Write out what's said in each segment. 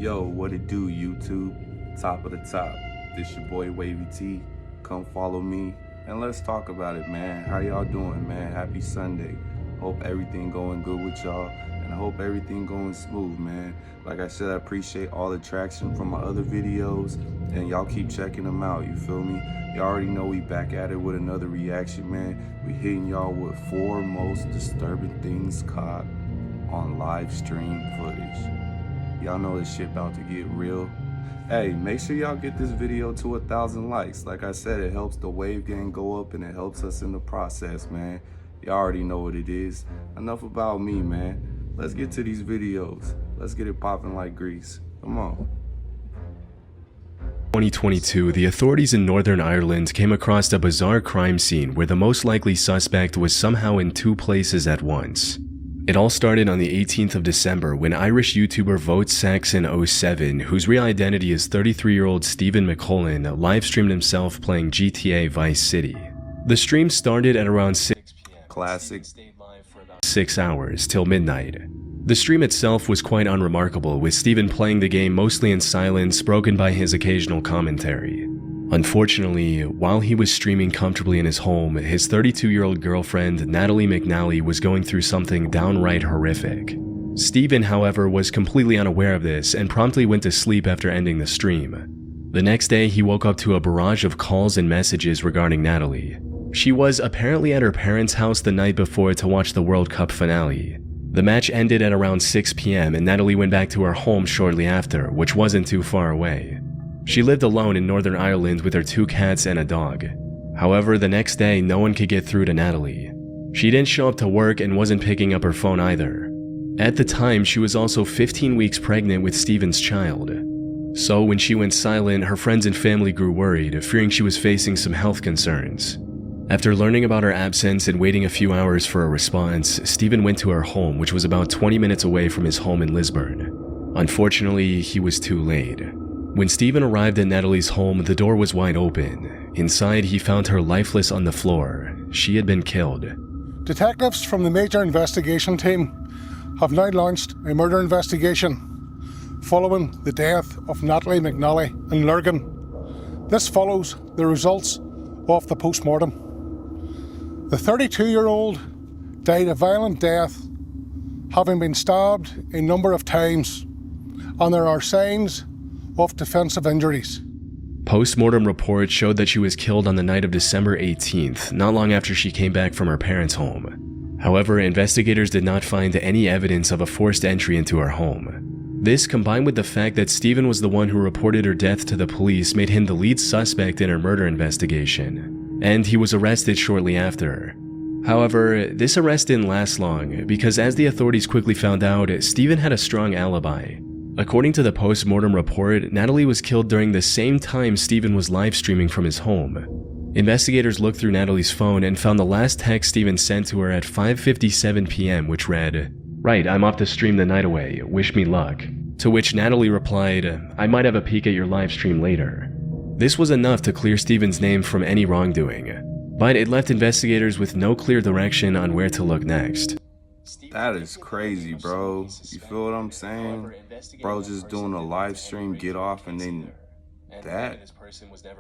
Yo, what it do, YouTube? Top of the top. This your boy Wavey T. Come follow me and let's talk about it, man. How y'all doing, man? Happy Sunday. Hope everything going good with y'all, and I hope everything going smooth, man. Like I said, I appreciate all the traction from my other videos, and y'all keep checking them out, you feel me? Y'all already know we back at it with another reaction, man. We hitting y'all with 4 most disturbing things caught on live stream footage. Y'all know this shit about to get real. Hey, make sure y'all get this video to 1,000 likes. Like I said, it helps the wave gang go up and it helps us in the process, man. Y'all already know what it is. Enough about me, man. Let's get to these videos. Let's get it popping like grease. Come on. 2022, the authorities in Northern Ireland came across a bizarre crime scene where the most likely suspect was somehow in 2 places at once. It all started on the 18th of December when Irish YouTuber VoteSaxon07, whose real identity is 33-year-old Stephen McCullen, livestreamed himself playing GTA Vice City. The stream started at around 6 p.m. Classic. Stayed live for about 6 hours till midnight. The stream itself was quite unremarkable, with Stephen playing the game mostly in silence, broken by his occasional commentary. Unfortunately, while he was streaming comfortably in his home, his 32-year-old girlfriend, Natalie McNally, was going through something downright horrific. Stephen, however, was completely unaware of this and promptly went to sleep after ending the stream. The next day, he woke up to a barrage of calls and messages regarding Natalie. She was apparently at her parents' house the night before to watch the World Cup finale. The match ended at around 6 p.m. and Natalie went back to her home shortly after, which wasn't too far away. She lived alone in Northern Ireland with her 2 cats and a dog. However, the next day, no one could get through to Natalie. She didn't show up to work and wasn't picking up her phone either. At the time, she was also 15 weeks pregnant with Stephen's child. So when she went silent, her friends and family grew worried, fearing she was facing some health concerns. After learning about her absence and waiting a few hours for a response, Stephen went to her home, which was about 20 minutes away from his home in Lisburn. Unfortunately, he was too late. When Stephen arrived at Natalie's home, the door was wide open. Inside, he found her lifeless on the floor. She had been killed. Detectives from the Major Investigation Team have now launched a murder investigation following the death of Natalie McNally in Lurgan. This follows the results of the post-mortem. The 32-year-old died a violent death, having been stabbed a number of times, and there are signs of defensive injuries. Post-mortem reports showed that she was killed on the night of December 18th, not long after she came back from her parents' home. However, investigators did not find any evidence of a forced entry into her home. This, combined with the fact that Stephen was the one who reported her death to the police, made him the lead suspect in her murder investigation, and he was arrested shortly after. However, this arrest didn't last long, because as the authorities quickly found out, Stephen had a strong alibi. According to the post-mortem report, Natalie was killed during the same time Stephen was live streaming from his home. Investigators looked through Natalie's phone and found the last text Stephen sent to her at 5:57 p.m., which read, "Right, I'm off to stream the night away, wish me luck." To which Natalie replied, "I might have a peek at your live stream later." This was enough to clear Stephen's name from any wrongdoing, but it left investigators with no clear direction on where to look next. That is crazy, bro. You feel what I'm saying? Bro, just doing a live stream, get off, and then that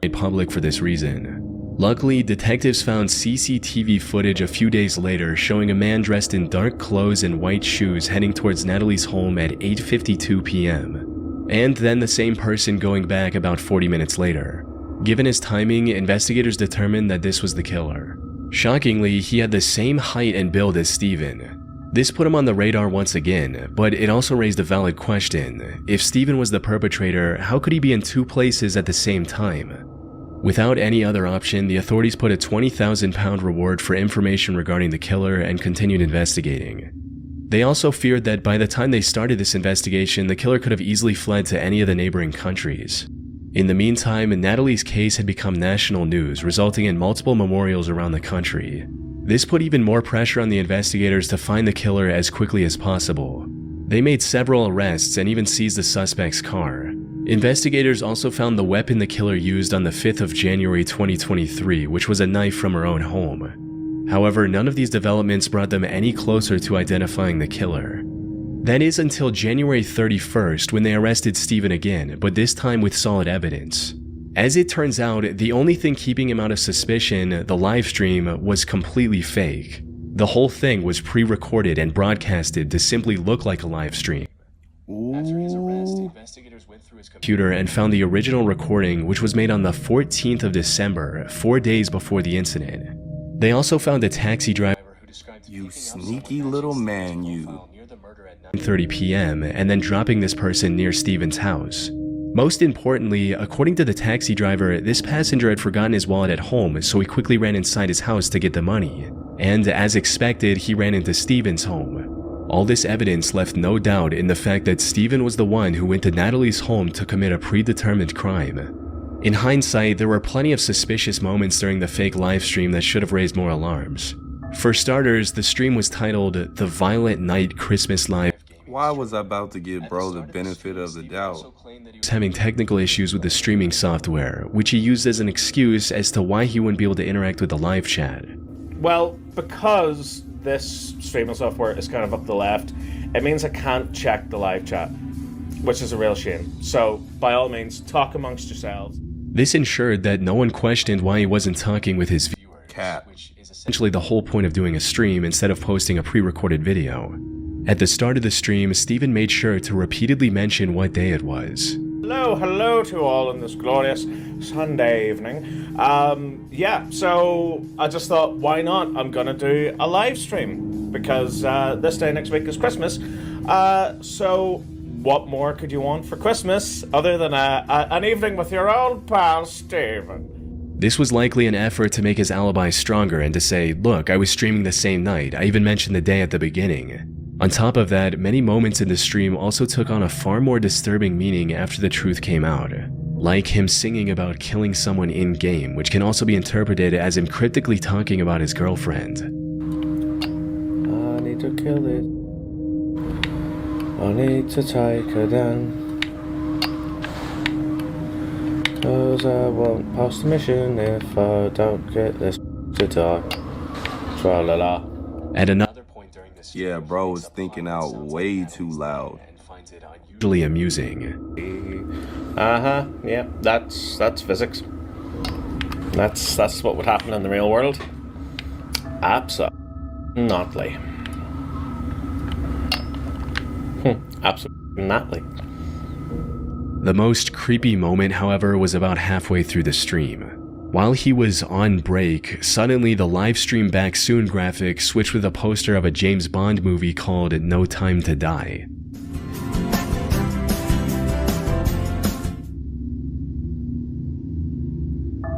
made public for this reason. Luckily, detectives found CCTV footage a few days later showing a man dressed in dark clothes and white shoes heading towards Natalie's home at 8:52 p.m. And then the same person going back about 40 minutes later. Given his timing, investigators determined that this was the killer. Shockingly, he had the same height and build as Stephen. This put him on the radar once again, but it also raised a valid question. If Stephen was the perpetrator, how could he be in 2 places at the same time? Without any other option, the authorities put a £20,000 reward for information regarding the killer and continued investigating. They also feared that by the time they started this investigation, the killer could have easily fled to any of the neighboring countries. In the meantime, Natalie's case had become national news, resulting in multiple memorials around the country. This put even more pressure on the investigators to find the killer as quickly as possible. They made several arrests and even seized the suspect's car. Investigators also found the weapon the killer used on the 5th of January 2023, which was a knife from her own home. However, none of these developments brought them any closer to identifying the killer. That is until January 31st when they arrested Steven again, but this time with solid evidence. As it turns out, the only thing keeping him out of suspicion, the live stream, was completely fake. The whole thing was pre-recorded and broadcasted to simply look like a live stream. After his arrest, investigators went through his computer and found the original recording, which was made on the 14th of December, 4 days before the incident. They also found a taxi driver who described You sneaky little man, you. 9:30 p.m. and then dropping this person near Steven's house. Most importantly, according to the taxi driver, this passenger had forgotten his wallet at home, so he quickly ran inside his house to get the money. And as expected, he ran into Steven's home. All this evidence left no doubt in the fact that Steven was the one who went to Natalie's home to commit a predetermined crime. In hindsight, there were plenty of suspicious moments during the fake live stream that should have raised more alarms. For starters, the stream was titled The Violent Night Christmas Live. Why was I about to give bro the benefit of the doubt? He was having technical issues with the streaming software, which he used as an excuse as to why he wouldn't be able to interact with the live chat. Well, because this streaming software is kind of up the left, it means I can't check the live chat, which is a real shame. So, by all means, talk amongst yourselves. This ensured that no one questioned why he wasn't talking with his viewers, which is essentially the whole point of doing a stream instead of posting a pre-recorded video. At the start of the stream, Steven made sure to repeatedly mention what day it was. Hello to all on this glorious Sunday evening. So I just thought, why not? I'm gonna do a live stream because this day next week is Christmas. So what more could you want for Christmas other than an evening with your old pal Steven? This was likely an effort to make his alibi stronger and to say, look, I was streaming the same night. I even mentioned the day at the beginning. On top of that, many moments in the stream also took on a far more disturbing meaning after the truth came out. Like him singing about killing someone in-game, which can also be interpreted as him cryptically talking about his girlfriend. I need to kill it. I need to take her down. 'Cause I won't pass the mission if I don't get this to die. Tra-la-la. At another Yeah, bro was thinking out way too loud. And finds it unusually amusing. Yeah, that's physics. That's what would happen in the real world. Absolutely. Absolutely notly. The most creepy moment, however, was about halfway through the stream. While he was on break, suddenly the live stream back soon graphic switched with a poster of a James Bond movie called No Time to Die.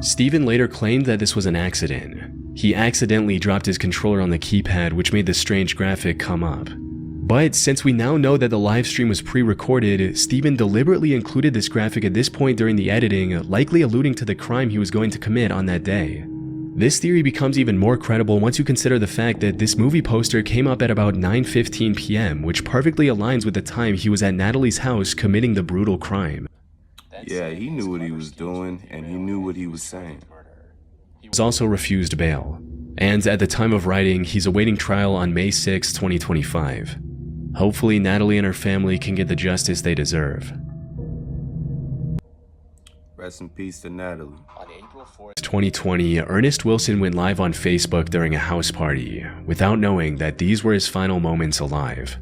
Steven later claimed that this was an accident. He accidentally dropped his controller on the keypad, which made the strange graphic come up. But since we now know that the livestream was pre-recorded, Steven deliberately included this graphic at this point during the editing, likely alluding to the crime he was going to commit on that day. This theory becomes even more credible once you consider the fact that this movie poster came up at about 9:15 p.m., which perfectly aligns with the time he was at Natalie's house committing the brutal crime. Yeah, he knew what he was doing, and he knew what he was saying. He was also refused bail, and at the time of writing, he's awaiting trial on May 6, 2025. Hopefully, Natalie and her family can get the justice they deserve. Rest in peace to Natalie. On April 4th, 2020, Ernest Wilson went live on Facebook during a house party, without knowing that these were his final moments alive.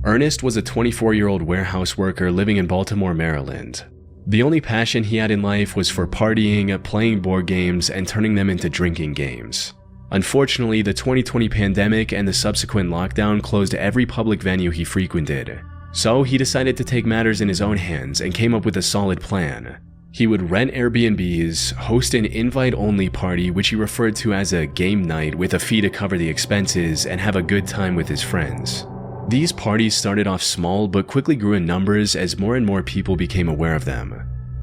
Ernest was a 24-year-old warehouse worker living in Baltimore, Maryland. The only passion he had in life was for partying, playing board games, and turning them into drinking games. Unfortunately, the 2020 pandemic and the subsequent lockdown closed every public venue he frequented. So he decided to take matters in his own hands and came up with a solid plan. He would rent Airbnbs, host an invite-only party which he referred to as a game night with a fee to cover the expenses, and have a good time with his friends. These parties started off small but quickly grew in numbers as more and more people became aware of them.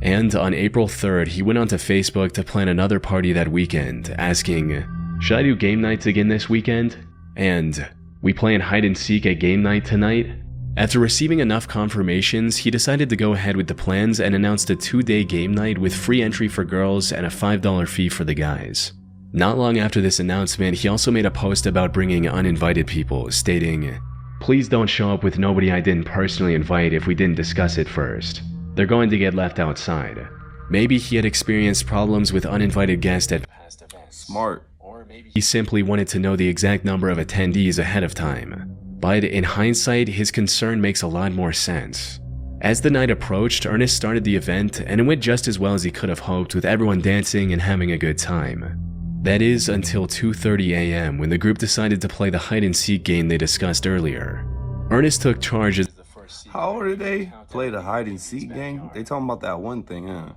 And on April 3rd, he went onto Facebook to plan another party that weekend, asking, "Should I do game nights again this weekend?" And, "We playing hide and seek at game night tonight?" After receiving enough confirmations, he decided to go ahead with the plans and announced a 2-day game night with free entry for girls and a $5 fee for the guys. Not long after this announcement, he also made a post about bringing uninvited people, stating, Please don't show up with nobody I didn't personally invite if we didn't discuss it first. They're going to get left outside. Maybe he had experienced problems with uninvited guests at past events. Smart. Or maybe he simply wanted to know the exact number of attendees ahead of time. But in hindsight, his concern makes a lot more sense. As the night approached, Ernest started the event, and it went just as well as he could have hoped, with everyone dancing and having a good time. That is until 2:30 a.m. when the group decided to play the hide-and-seek game they discussed earlier. Ernest took charge as the first. How old are they? Play the hide and seek game? They talking about that one thing, huh?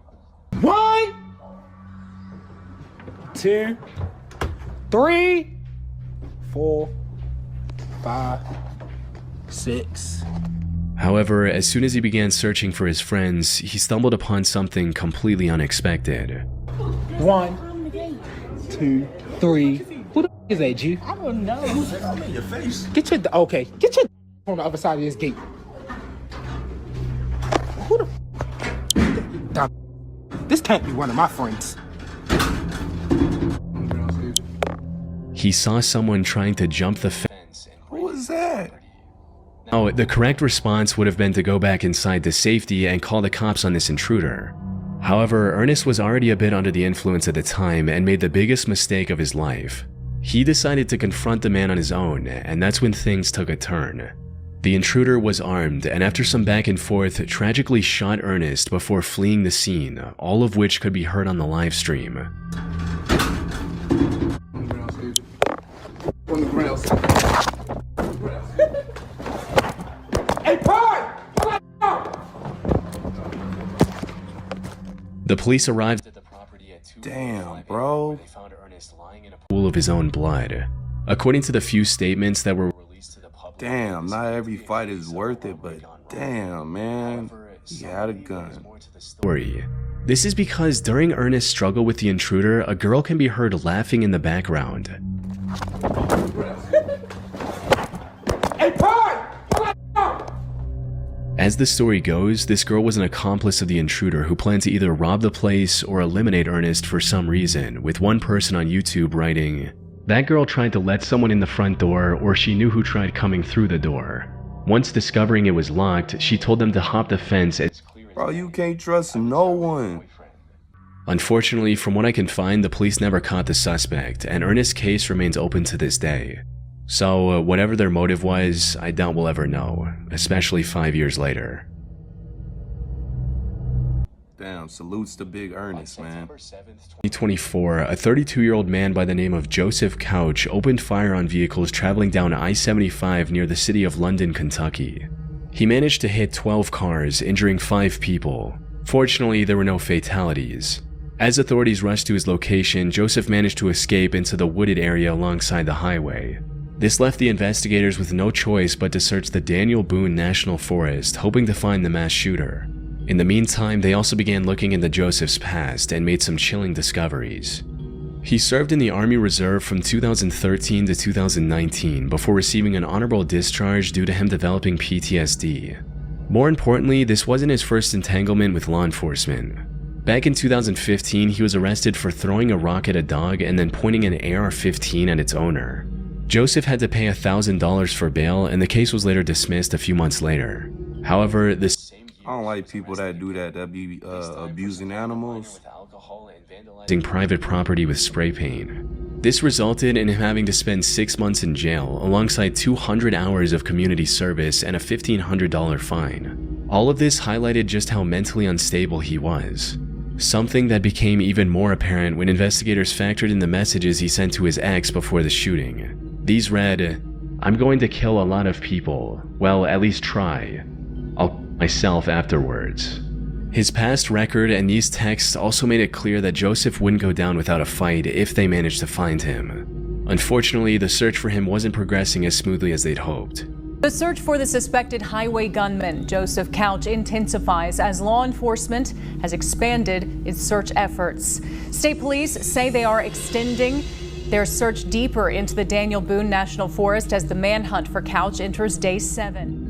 1, 2, 3, 4, 5, 6. However, as soon as he began searching for his friends, he stumbled upon something completely unexpected. 1, 2, 3. Who the is that, G? I don't know. Your face. Get your on the other side of this gate. Who the This can't be one of my friends. He saw someone trying to jump the fence. Who was that? Now, the correct response would have been to go back inside to safety and call the cops on this intruder. However, Ernest was already a bit under the influence at the time and made the biggest mistake of his life. He decided to confront the man on his own, and that's when things took a turn. The intruder was armed, and after some back and forth, tragically shot Ernest before fleeing the scene, all of which could be heard on the live stream. On the ground. Hey, Pod! The police arrived at the property at 2:45 Damn, bro. where they found Ernest lying in a pool of his own blood. According to the few statements that were released to the public, Damn, not every fight is worth it, but damn, man. He had a gun. Story. This is because during Ernest's struggle with the intruder, a girl can be heard laughing in the background. Hey, Pod! As the story goes, this girl was an accomplice of the intruder who planned to either rob the place or eliminate Ernest for some reason, with one person on YouTube writing, "That girl tried to let someone in the front door, or she knew who tried coming through the door. Once discovering it was locked, she told them to hop the fence as clear as Bro, you can't trust no one. Unfortunately, from what I can find, the police never caught the suspect, and Ernest's case remains open to this day. So, whatever their motive was, I doubt we'll ever know, especially 5 years later. Damn, salutes to Big Ernest, man. 2024, a 32-year-old man by the name of Joseph Couch opened fire on vehicles traveling down I-75 near the city of London, Kentucky. He managed to hit 12 cars, injuring 5 people. Fortunately, there were no fatalities. As authorities rushed to his location, Joseph managed to escape into the wooded area alongside the highway. This left the investigators with no choice but to search the Daniel Boone National Forest, hoping to find the mass shooter. In the meantime, they also began looking into Joseph's past and made some chilling discoveries. He served in the Army Reserve from 2013 to 2019 before receiving an honorable discharge due to him developing PTSD. More importantly, this wasn't his first entanglement with law enforcement. Back in 2015, he was arrested for throwing a rock at a dog and then pointing an AR-15 at its owner. Joseph had to pay $1,000 for bail, and the case was later dismissed a few months later. However, this same I don't like people that do that, that be abusing animals. vandalizing private property with spray paint. This resulted in him having to spend 6 months in jail, alongside 200 hours of community service and a $1,500 fine. All of this highlighted just how mentally unstable he was. Something that became even more apparent when investigators factored in the messages he sent to his ex before the shooting. These read, "I'm going to kill a lot of people. Well, at least try. I'll kill myself afterwards." His past record and these texts also made it clear that Joseph wouldn't go down without a fight if they managed to find him. Unfortunately, the search for him wasn't progressing as smoothly as they'd hoped. The search for the suspected highway gunman, Joseph Couch, intensifies as law enforcement has expanded its search efforts. State police say they are extending their search deeper into the Daniel Boone National Forest as the manhunt for Couch enters day 7.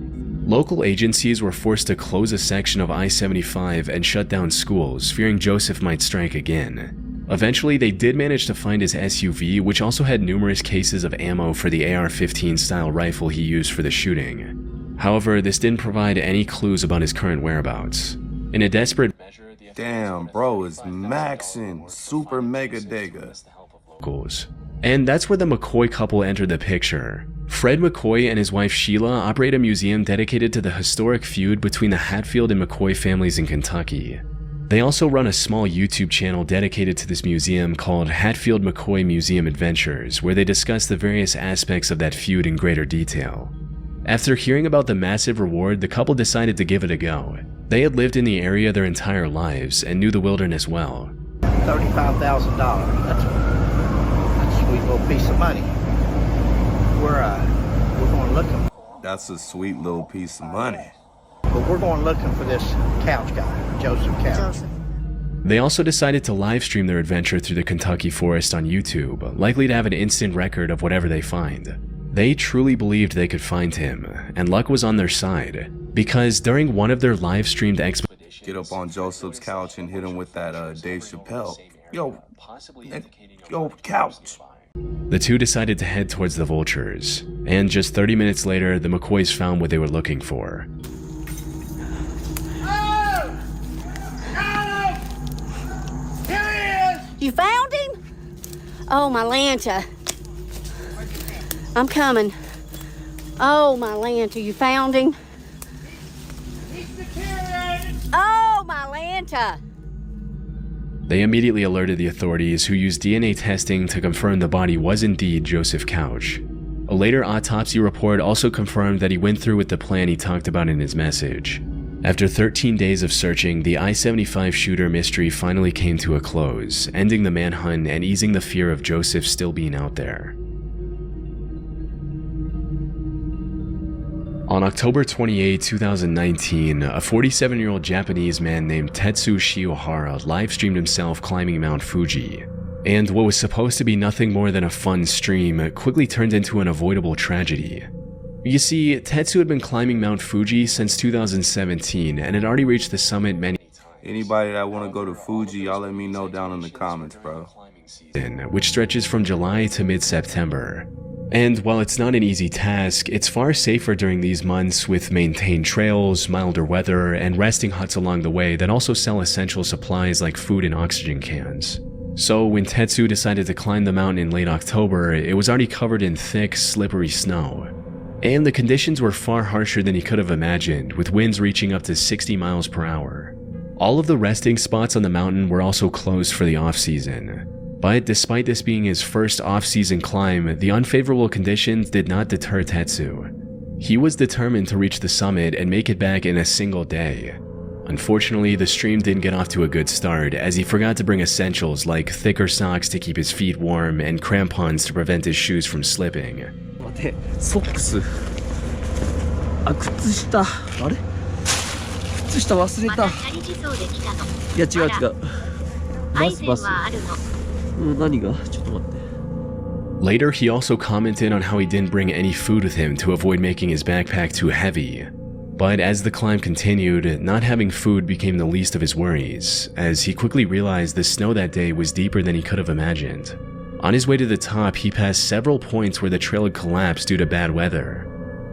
Local agencies were forced to close a section of I-75 and shut down schools, fearing Joseph might strike again. Eventually, they did manage to find his SUV, which also had numerous cases of ammo for the AR-15 style rifle he used for the shooting. However, this didn't provide any clues about his current whereabouts. In a desperate measure, Damn, bro, it's maxing. Super mega dega. And that's where the McCoy couple entered the picture. Fred McCoy and his wife Sheila operate a museum dedicated to the historic feud between the Hatfield and McCoy families in Kentucky. They also run a small YouTube channel dedicated to this museum called Hatfield McCoy Museum Adventures, where they discuss the various aspects of that feud in greater detail. After hearing about the massive reward, the couple decided to give it a go. They had lived in the area their entire lives and knew the wilderness well. $35,000. That's a sweet little piece of money. We're going looking. That's a sweet little piece of money. But we're going looking for this Couch guy, Joseph Couch. They also decided to livestream their adventure through the Kentucky forest on YouTube, likely to have an instant record of whatever they find. They truly believed they could find him, and luck was on their side, because during one of their live-streamed expeditions, Get up on Joseph's couch and hit him with that Dave Chappelle. Yo, couch. the two decided to head towards the vultures, and just 30 minutes later, the McCoys found what they were looking for. You found him? Oh, my Lanta. I'm coming. Oh, my Lanta, you found him? Oh, my Lanta. They immediately alerted the authorities, who used DNA testing to confirm the body was indeed Joseph Couch. A later autopsy report also confirmed that he went through with the plan he talked about in his message. After 13 days of searching, the I-75 shooter mystery finally came to a close, ending the manhunt and easing the fear of Joseph still being out there. On October 28, 2019, a 47-year-old Japanese man named Tetsu Shiohara live-streamed himself climbing Mount Fuji. And what was supposed to be nothing more than a fun stream quickly turned into an avoidable tragedy. You see, Tetsu had been climbing Mount Fuji since 2017 and had already reached the summit many times. Anybody that want to go to Fuji, y'all let me know down in the comments, bro. Which stretches from July to mid-September. And while it's not an easy task, it's far safer during these months with maintained trails, milder weather, and resting huts along the way that also sell essential supplies like food and oxygen cans. So when Tetsu decided to climb the mountain in late October, it was already covered in thick, slippery snow. And the conditions were far harsher than he could have imagined, with winds reaching up to 60 miles per hour. All of the resting spots on the mountain were also closed for the off-season. But despite this being his first off-season climb, the unfavorable conditions did not deter Tetsu. He was determined to reach the summit and make it back in a single day. Unfortunately, the stream didn't get off to a good start, as he forgot to bring essentials like thicker socks to keep his feet warm and crampons to prevent his shoes from slipping. ソックスあ、靴下あれ靴下忘れたいや違う違うバスバス何がちょっと待って Later, he also commented on how he didn't bring any food with him to avoid making his backpack too heavy. But as the climb continued, not having food became the least of his worries, as he quickly realized the snow that day was deeper than he could have imagined. On his way to the top, he passed several points where the trail had collapsed due to bad weather.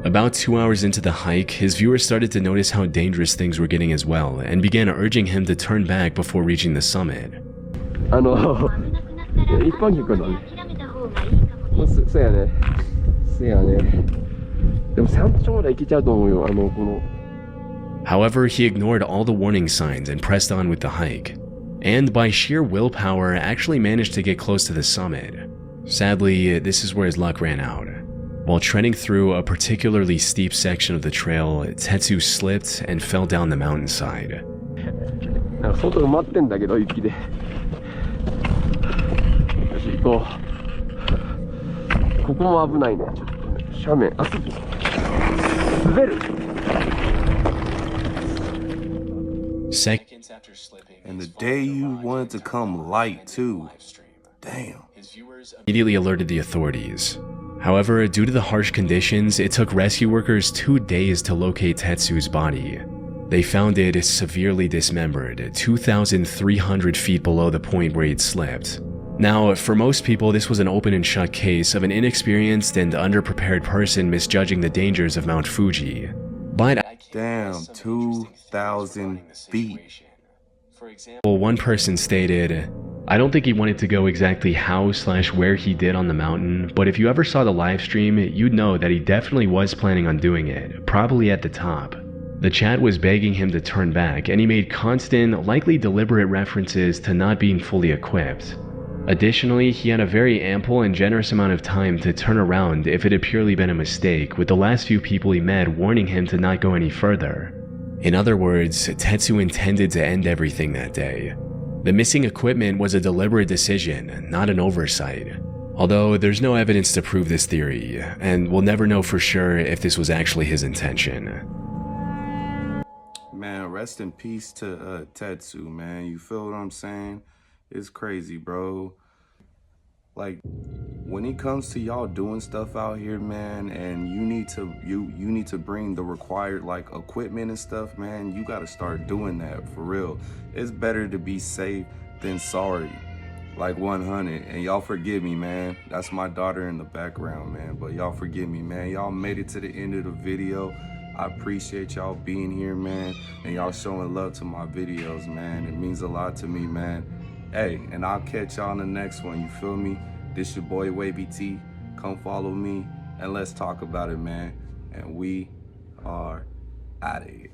About 2 hours into the hike, his viewers started to notice how dangerous things were getting as well, and began urging him to turn back before reaching the summit. 一般客なのそうやねそうやねでも山頂まで行けちゃうと思うよこの However, he ignored all the warning signs and pressed on with the hike. And by sheer willpower, actually managed to get close to the summit. Sadly, this is where his luck ran out. While treading through a particularly steep section of the trail, Tetsu slipped and fell down the mountainside. なんか外埋まってんだけど雪でよし行こうここも危ないねちょっとね斜面あそこ滑る Seconds after slipping, And the day you wanted to come light too. Damn. Immediately alerted the authorities. However, due to the harsh conditions, it took rescue workers 2 days to locate Tetsu's body. They found it severely dismembered, 2,300 feet below the point where he'd slipped. Now, for most people, this was an open and shut case of an inexperienced and underprepared person misjudging the dangers of Mount Fuji. But Damn, 2,000 feet. For example, one person stated, "I don't think he wanted to go exactly how/where he did on the mountain, but if you ever saw the live stream, you'd know that he definitely was planning on doing it, probably at the top." The chat was begging him to turn back, and he made constant, likely deliberate references to not being fully equipped. Additionally, he had a very ample and generous amount of time to turn around if it had purely been a mistake, with the last few people he met warning him to not go any further. In other words, Tetsu intended to end everything that day. The missing equipment was a deliberate decision, not an oversight. Although there's no evidence to prove this theory, and we'll never know for sure if this was actually his intention. Man, rest in peace to Tetsu, man. You feel what I'm saying? It's crazy, bro. Like, when it comes to y'all doing stuff out here, man, and you need to bring the required like equipment and stuff, man, you gotta start doing that for real. It's better to be safe than sorry. Like 100. And y'all forgive me, man. That's my daughter in the background, man. But y'all forgive me, man. Y'all made it to the end of the video. I appreciate y'all being here, man. And y'all showing love to my videos, man. It means a lot to me, man. Hey, and I'll catch y'all in the next one, you feel me? This your boy Wavey T. Come follow me and let's talk about it, man. And we are out of here.